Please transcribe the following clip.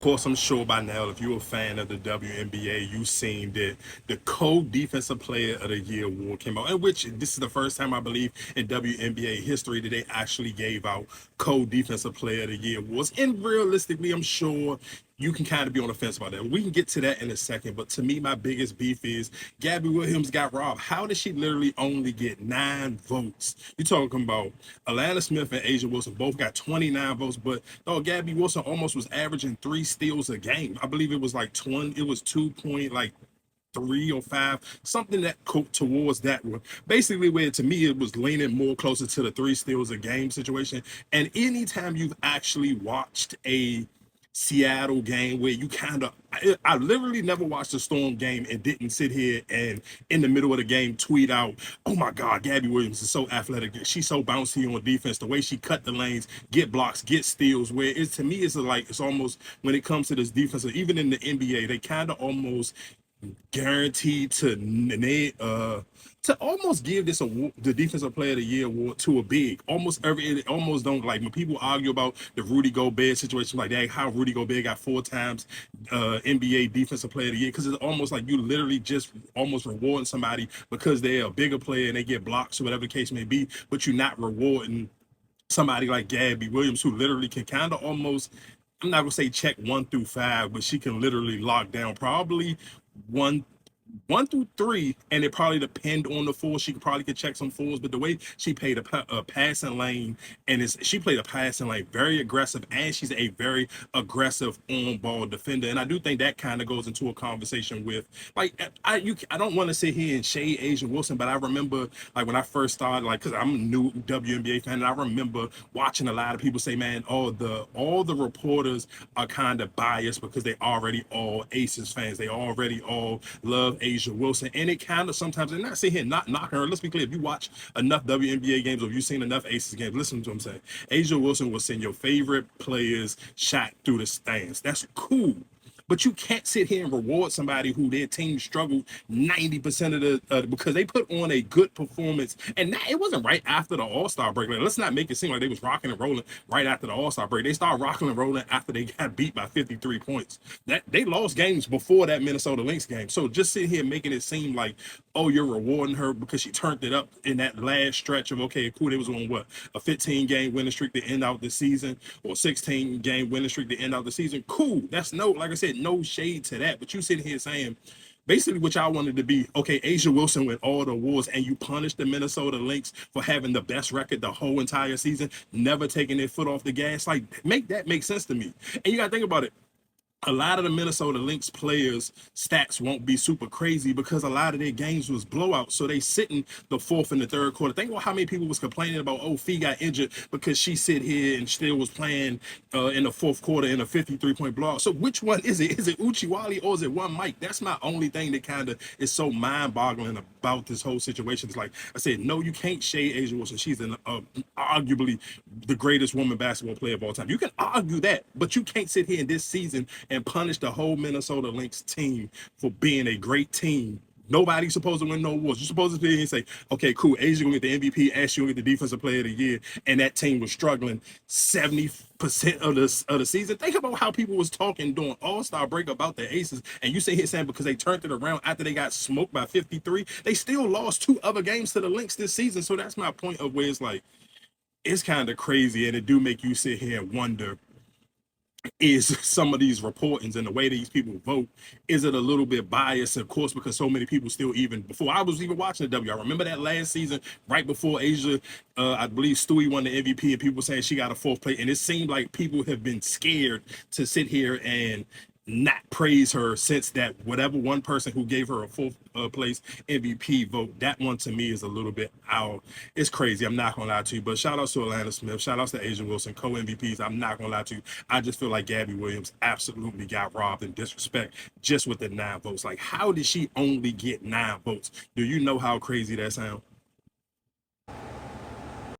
Of course, I'm sure by now, if you're a fan of the WNBA, you've seen that the Co-Defensive Player of the Year award came out, in which this is the first time I believe in WNBA history that they actually gave out Co-Defensive Player of the Year awards. And realistically, I'm sure you can kind of be on the fence about that. We can get to that in a second, but to me, my biggest beef is Gabby Williams got robbed. How did she literally only get 9 votes? You're talking about Alanna Smith and Asia Wilson both got 29 votes, but Gabby Wilson almost was averaging 3 steals a game. I believe it was like 20, it was 2 point like 3 or 5, something that towards that one. Basically, where to me it was leaning more closer to the 3 steals a game situation. And anytime you've actually watched a Seattle game where you kind of, I literally never watched a Storm game and didn't sit here and in the middle of the game tweet out, oh my God, Gabby Williams is so athletic. She's so bouncy on defense. The way she cut the lanes, get blocks, get steals, where it's to me, it's like, it's almost when it comes to this defense, even in the NBA, they kind of almost guaranteed to almost give this award, the defensive player of the year award, to a big. Almost don't, like when people argue about the Rudy Gobert situation like that, how Rudy Gobert got 4 times NBA defensive player of the year, because it's almost like you literally just almost rewarding somebody because they're a bigger player and they get blocks or whatever the case may be, but you're not rewarding somebody like Gabby Williams, who literally can kind of almost, I'm not gonna say check 1 through 5, but she can literally lock down probably one 1 through 3, and it probably depend on the four. She could check some fours, but the way she played a passing lane, and she played a passing lane very aggressive, and she's a very aggressive on-ball defender. And I do think that kind of goes into a conversation with, like, I don't want to sit here and shade Asia Wilson, but I remember, like, when I first started, like, because I'm a new WNBA fan, and I remember watching a lot of people say, man, all the reporters are kind of biased because they already all Aces fans. They already all love Asia Wilson, and it kind of sometimes, and not sit here not knocking her. Let's be clear: if you watch enough WNBA games or if you've seen enough Aces games, listen to what I'm saying. Asia Wilson will send your favorite players shot through the stands. That's cool. But you can't sit here and reward somebody who their team struggled 90% of the because they put on a good performance, and it wasn't right after the All-Star break. Like, let's not make it seem like they was rocking and rolling right after the All-Star break. They started rocking and rolling after they got beat by 53 points. That they lost games before that Minnesota Lynx game. So just sit here making it seem like, oh, you're rewarding her because she turned it up in that last stretch of, okay, cool, they was on what, a 15-game winning streak to end out the season, or 16-game winning streak to end out the season. Cool. That's no, like I said, no shade to that. But you sitting here saying basically what y'all wanted to be, okay, Asia Wilson win all the awards, and you punish the Minnesota Lynx for having the best record the whole entire season, never taking their foot off the gas. Like, make that make sense to me. And you gotta think about it. A lot of the Minnesota Lynx players' stats won't be super crazy because a lot of their games was blowouts. So they sitting the fourth and the third quarter. Think about how many people was complaining about, oh, Fee got injured because she sit here and still was playing in the fourth quarter in a 53-point blowout. So which one is it? Is it Uchiwali or is it one Mike? That's my only thing that kind of is so mind-boggling about this whole situation. It's like I said, no, you can't shade Asia Wilson. She's arguably the greatest woman basketball player of all time. You can argue that, but you can't sit here in this season and punish the whole Minnesota Lynx team for being a great team. Nobody's supposed to win no awards. You're supposed to be here and say, okay, cool, Asia gonna get the MVP, Ashley gonna get the defensive player of the year, and that team was struggling 70% of the season. Think about how people was talking during All-Star break about the Aces, and you sit here saying because they turned it around after they got smoked by 53, they still lost 2 other games to the Lynx this season. So that's my point of where it's like, it's kind of crazy, and it do make you sit here and wonder, is some of these reportings and the way these people vote, is it a little bit biased? Of course, because so many people still, even before I was even watching the W, I remember that last season, right before Asia, I believe Stewie won the MVP, and people saying she got a fourth place, and it seemed like people have been scared to sit here and not praise her since that whatever one person who gave her a fourth place MVP vote. That one to me is a little bit out. It's crazy. I'm not gonna lie to you. But shout out to Alanna Smith. Shout out to Asia Wilson, co-MVPs. I'm not gonna lie to you. I just feel like Gabby Williams absolutely got robbed in disrespect just with the 9 votes. Like, how did she only get 9 votes? Do you know how crazy that sounds?